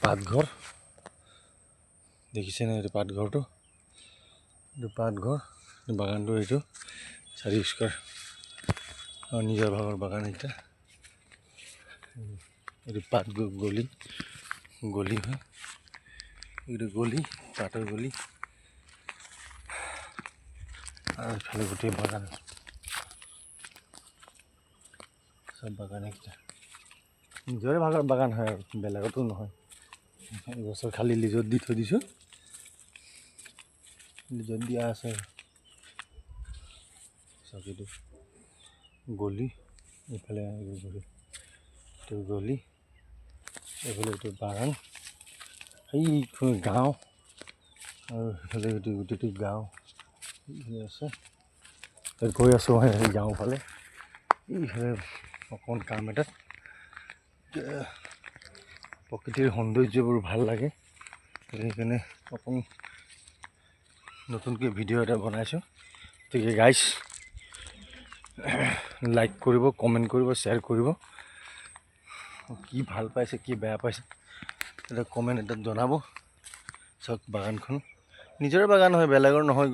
পাতঘৰ দেখিছেনে? এইটো পাতঘৰটো, এইটো পাতঘৰ, বাগানটো এইটো 4 স্কোৱাৰ নিজৰ ভাগৰ বাগান। এটা এইটো পাত গলি গলি হয়, এইটো গলি, পাতৰ গলি, আৰু এইফালে গোটেই বাগান, চব বাগান এইকেইটা নিজৰে ভাগৰ বাগান হয় আৰু বেলেগতো নহয়। এইবছৰ খালি লিজত দি থৈ দিছোঁ, লিজত দিয়া আছে। চব এইটো গলি, এইফালে এইটো গলি, এইফালে এইটো বাগান, এইটো গাঁও, আৰু সেইফালে এইটো গোটেইটো গাঁও আছে। গৈ আছোঁ মই গাঁও ফালে, এইফালে অকণমান কাম এটাত। প্ৰকৃতিৰ সৌন্দৰ্যবোৰ ভাল লাগে, সেইকাৰণে অকণ নতুনকৈ ভিডিঅ' এটা বনাইছোঁ। গতিকে গাইজ লাইক কৰিব, কমেণ্ট কৰিব, শ্বেয়াৰ কৰিব। কি ভাল পাইছে, কি বেয়া পাইছে, এটা কমেণ্ট এটাত জনাব। চাওক বাগানখন নিজৰে বাগান হয়, বেলেগৰ নহয়।